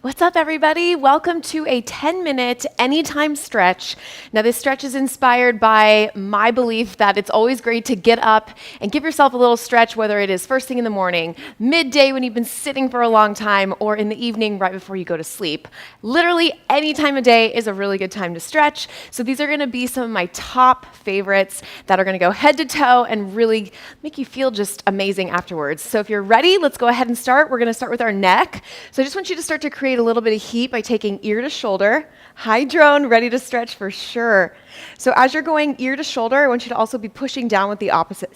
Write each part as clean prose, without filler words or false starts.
What's up, everybody? Welcome to a 10-minute anytime stretch. Now, this stretch is inspired by my belief that it's always great to get up and give yourself a little stretch, whether it is first thing in the morning, midday when you've been sitting for a long time, or in the evening right before you go to sleep. Literally any time of day is a really good time to stretch. So these are going to be some of my top favorites that are going to go head to toe and really make you feel just amazing afterwards. So if you're ready, let's go ahead and start. We're going to start with our neck. So I just want you to start to create a little bit of heat by taking ear to shoulder. High drone, ready to stretch for sure. So as you're going ear to shoulder, I want you to also be pushing down with the opposite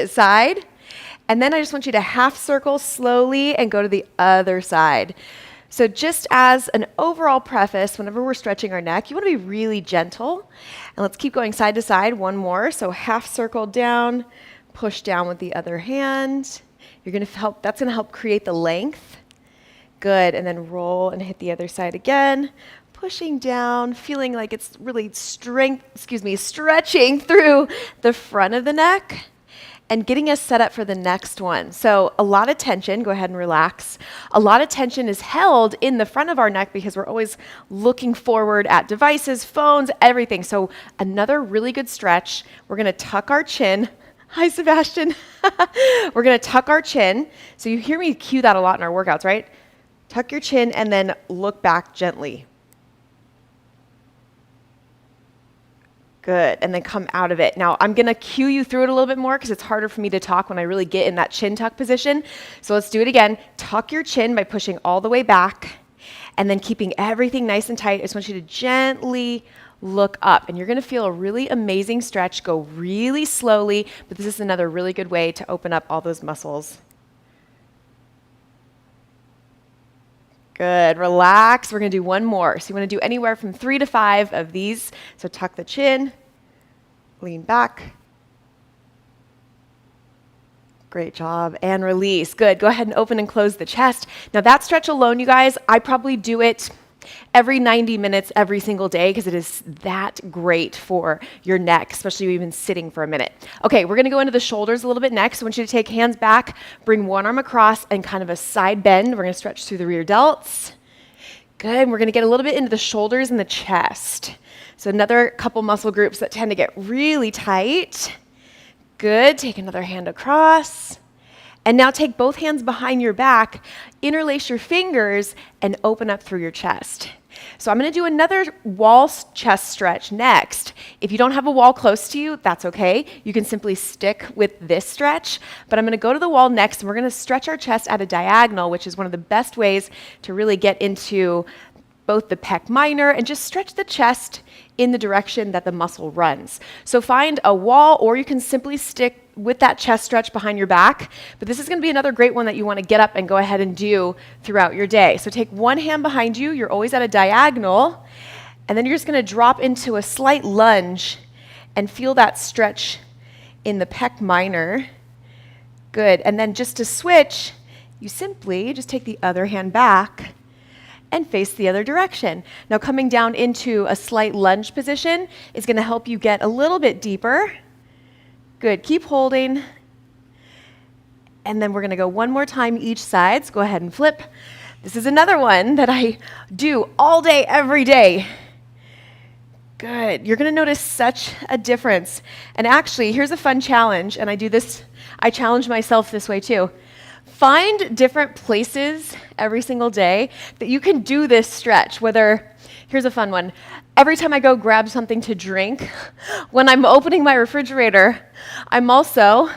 side. And then I just want you to half circle slowly and go to the other side. So just as an overall preface, whenever we're stretching our neck, you want to be really gentle. And let's keep going side to side. One more. So half circle down, push down with the other hand. That's going to help create the length. Good, and then roll and hit the other side again. Pushing down, feeling like it's really stretching through the front of the neck and getting us set up for the next one. So a lot of tension, go ahead and relax. A lot of tension is held in the front of our neck because we're always looking forward at devices, phones, everything. So another really good stretch, we're gonna tuck our chin. Hi, Sebastian. We're gonna tuck our chin. So you hear me cue that a lot in our workouts, right? Tuck your chin and then look back gently. Good, and then come out of it. Now, I'm gonna cue you through it a little bit more because it's harder for me to talk when I really get in that chin tuck position. So let's do it again. Tuck your chin by pushing all the way back and then keeping everything nice and tight. I just want you to gently look up, and you're gonna feel a really amazing stretch. Go really slowly, but this is another really good way to open up all those muscles. Good, relax. We're gonna do one more. So you wanna do anywhere from 3 to 5 of these. So tuck the chin, lean back. Great job, and release. Good, go ahead and open and close the chest. Now that stretch alone, you guys, I probably do it every 90 minutes every single day because it is that great for your neck, especially if you've been sitting for a minute. Okay, we're gonna go into the shoulders a little bit next. I want you to take hands back, bring one arm across and kind of a side bend. We're gonna stretch through the rear delts. Good, we're gonna get a little bit into the shoulders and the chest. So another couple muscle groups that tend to get really tight. Good, take another hand across. And now take both hands behind your back, interlace your fingers, and open up through your chest. So I'm gonna do another wall chest stretch next. If you don't have a wall close to you, that's okay. You can simply stick with this stretch, but I'm gonna go to the wall next, and we're gonna stretch our chest at a diagonal, which is one of the best ways to really get into both the pec minor and just stretch the chest in the direction that the muscle runs. So find a wall, or you can simply stick with that chest stretch behind your back. But this is going to be another great one that you want to get up and go ahead and do throughout your day. So take one hand behind you. You're always at a diagonal. And then you're just going to drop into a slight lunge and feel that stretch in the pec minor. Good. And then just to switch, you simply just take the other hand back and face the other direction. Now coming down into a slight lunge position is going to help you get a little bit deeper. Good, keep holding. And then we're gonna go one more time each side. So go ahead and flip. This is another one that I do all day, every day. Good, you're gonna notice such a difference. And actually, here's a fun challenge, and I challenge myself this way too. Find different places every single day that you can do this stretch, here's a fun one. Every time I go grab something to drink, when I'm opening my refrigerator, I'm also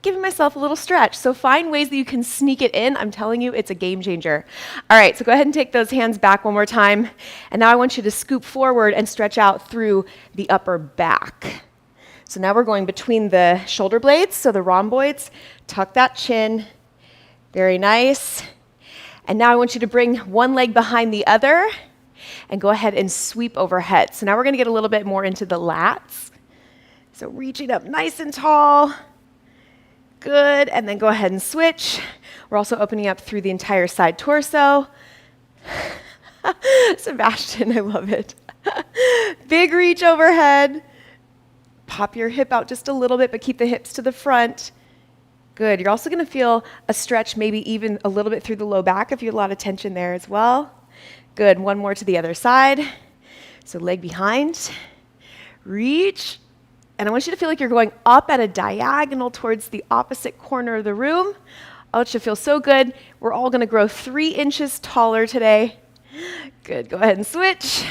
giving myself a little stretch. So find ways that you can sneak it in. I'm telling you, it's a game changer. All right, so go ahead and take those hands back one more time. And now I want you to scoop forward and stretch out through the upper back. So now we're going between the shoulder blades, so the rhomboids. Tuck that chin. Very nice. And now I want you to bring one leg behind the other and go ahead and sweep overhead. So now we're gonna get a little bit more into the lats. So reaching up nice and tall. Good, and then go ahead and switch. We're also opening up through the entire side torso. Sebastian, I love it. Big reach overhead. Pop your hip out just a little bit, but keep the hips to the front. Good. You're also going to feel a stretch maybe even a little bit through the low back if you have a lot of tension there as well. Good. One more to the other side. So leg behind. Reach. And I want you to feel like you're going up at a diagonal towards the opposite corner of the room. Oh, it should feel so good. We're all going to grow 3 inches taller today. Good. Go ahead and switch.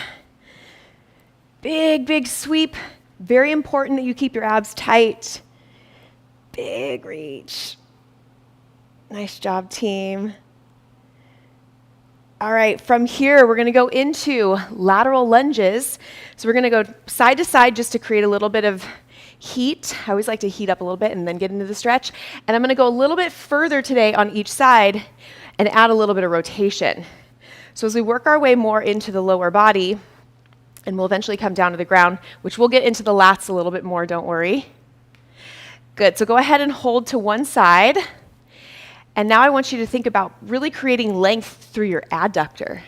Big, big sweep. Very important that you keep your abs tight. Big reach. Nice job, team. All right, from here, we're going to go into lateral lunges. So we're going to go side to side just to create a little bit of heat. I always like to heat up a little bit and then get into the stretch. And I'm going to go a little bit further today on each side and add a little bit of rotation. So as we work our way more into the lower body, and we'll eventually come down to the ground, which we'll get into the lats a little bit more, don't worry. Good, so go ahead and hold to one side. And now I want you to think about really creating length through your adductor.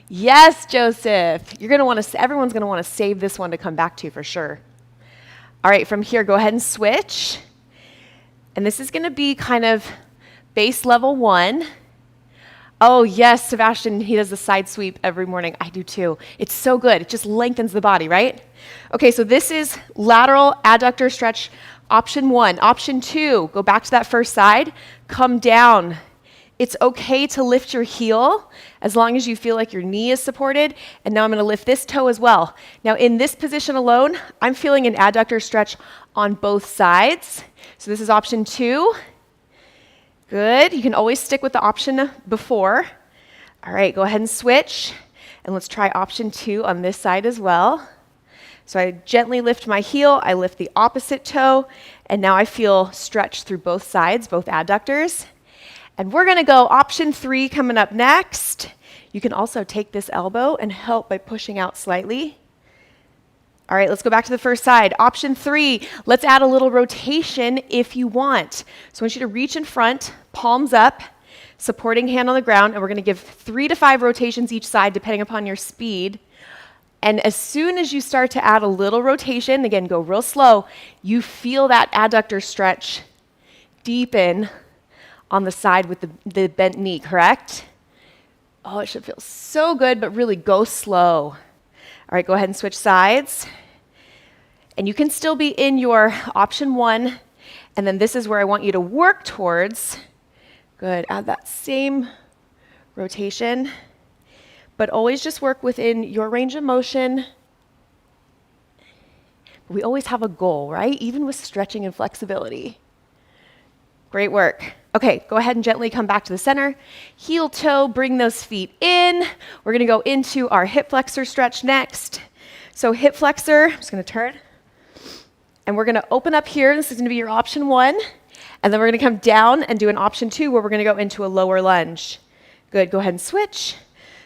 Yes, Joseph, everyone's gonna wanna save this one to come back to for sure. All right, from here, go ahead and switch. And this is gonna be kind of base level 1. Oh yes, Sebastian, he does the side sweep every morning. I do too. It's so good. It just lengthens the body, right? Okay, so this is lateral adductor stretch option 1. Option 2, go back to that first side, come down. It's okay to lift your heel as long as you feel like your knee is supported. And now I'm gonna lift this toe as well. Now in this position alone, I'm feeling an adductor stretch on both sides. So this is option 2. Good, you can always stick with the option before. All right, go ahead and switch. And let's try option 2 on this side as well. So I gently lift my heel, I lift the opposite toe, and now I feel stretch through both sides, both adductors. And we're gonna go option 3 coming up next. You can also take this elbow and help by pushing out slightly. All right, let's go back to the first side. Option 3, let's add a little rotation if you want. So I want you to reach in front, palms up, supporting hand on the ground, and we're gonna give 3 to 5 rotations each side depending upon your speed. And as soon as you start to add a little rotation, again, go real slow, you feel that adductor stretch deepen on the side with the bent knee, correct? Oh, it should feel so good, but really go slow. All right, go ahead and switch sides. And you can still be in your option 1, and then this is where I want you to work towards. Good, add that same rotation, but always just work within your range of motion. We always have a goal, right? Even with stretching and flexibility. Great work. Okay, go ahead and gently come back to the center. Heel toe, bring those feet in. We're gonna go into our hip flexor stretch next. So hip flexor, I'm just gonna turn. And we're gonna open up here. This is gonna be your option 1. And then we're gonna come down and do an option 2 where we're gonna go into a lower lunge. Good, go ahead and switch.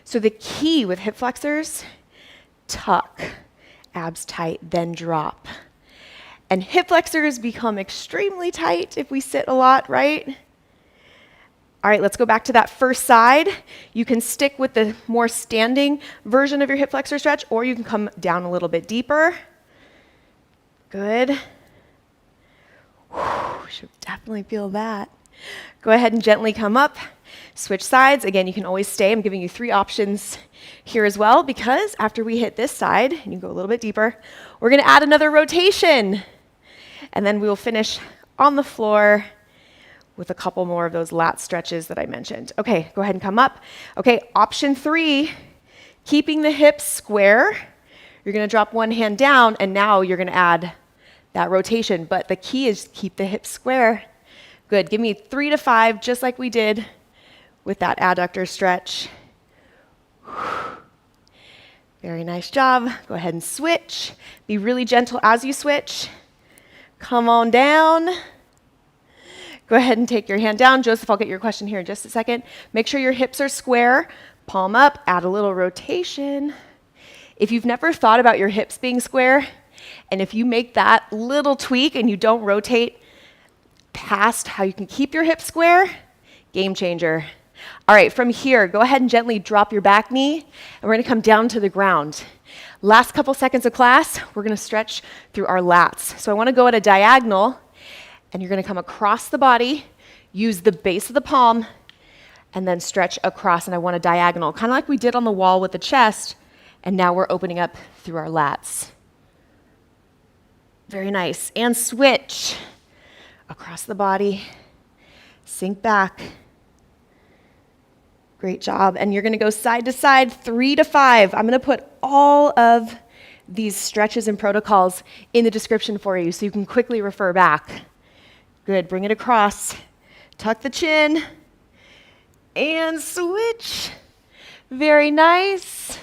So the key with hip flexors, tuck, abs tight, then drop. And hip flexors become extremely tight if we sit a lot, right? All right, let's go back to that first side. You can stick with the more standing version of your hip flexor stretch, or you can come down a little bit deeper. Good. Whew, should definitely feel that. Go ahead and gently come up, switch sides. Again, you can always stay. I'm giving you 3 options here as well, because after we hit this side, and you go a little bit deeper, we're gonna add another rotation. And then we will finish on the floor with a couple more of those lat stretches that I mentioned. Okay, go ahead and come up. Okay, option 3, keeping the hips square. You're gonna drop one hand down, and now you're gonna add that rotation. But the key is keep the hips square. Good, give me 3 to 5, just like we did with that adductor stretch. Very nice job. Go ahead and switch. Be really gentle as you switch. Come on down. Go ahead and take your hand down. Joseph, I'll get your question here in just a second. Make sure your hips are square. Palm up, add a little rotation. If you've never thought about your hips being square, and if you make that little tweak and you don't rotate past how you can keep your hips square, game changer. All right, from here, go ahead and gently drop your back knee, and we're gonna come down to the ground. Last couple seconds of class, we're gonna stretch through our lats. So I wanna go at a diagonal, And you're gonna come across the body, use the base of the palm, and then stretch across, and I want a diagonal, kind of like we did on the wall with the chest, and now we're opening up through our lats. Very nice. And switch. Across the body, sink back. Great job. And you're gonna go side to side, 3 to 5. I'm gonna put all of these stretches and protocols in the description for you so you can quickly refer back. Good, bring it across. Tuck the chin and switch. Very nice.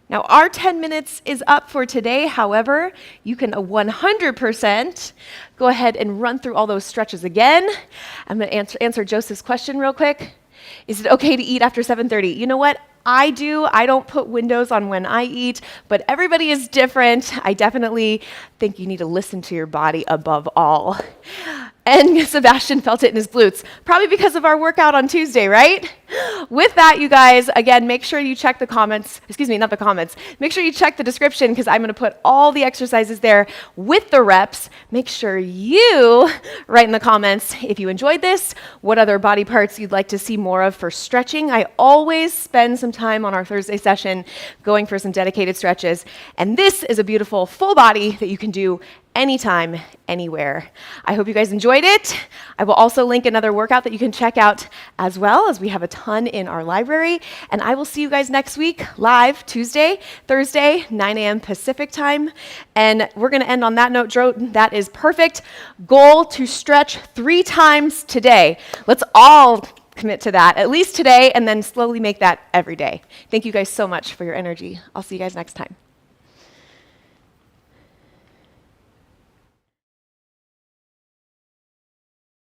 Now, our 10 minutes is up for today. However, you can 100% go ahead and run through all those stretches again. I'm going to answer Joseph's question real quick. Is it okay to eat after 7:30? You know what? I do. I don't put windows on when I eat, but everybody is different. I definitely think you need to listen to your body above all. And Sebastian felt it in his glutes, probably because of our workout on Tuesday, right? With that, you guys, again, make sure you check the comments, not the comments, make sure you check the description because I'm gonna put all the exercises there with the reps. Make sure you write in the comments if you enjoyed this, what other body parts you'd like to see more of for stretching. I always spend some time on our Thursday session going for some dedicated stretches, and this is a beautiful full body that you can do anytime, anywhere. I hope you guys enjoyed it. I will also link another workout that you can check out as well, as we have a ton in our library. And I will see you guys next week, live Tuesday, Thursday, 9 a.m. Pacific time. And we're going to end on that note, Drew. That is perfect. Goal to stretch 3 times today. Let's all commit to that, at least today, and then slowly make that every day. Thank you guys so much for your energy. I'll see you guys next time.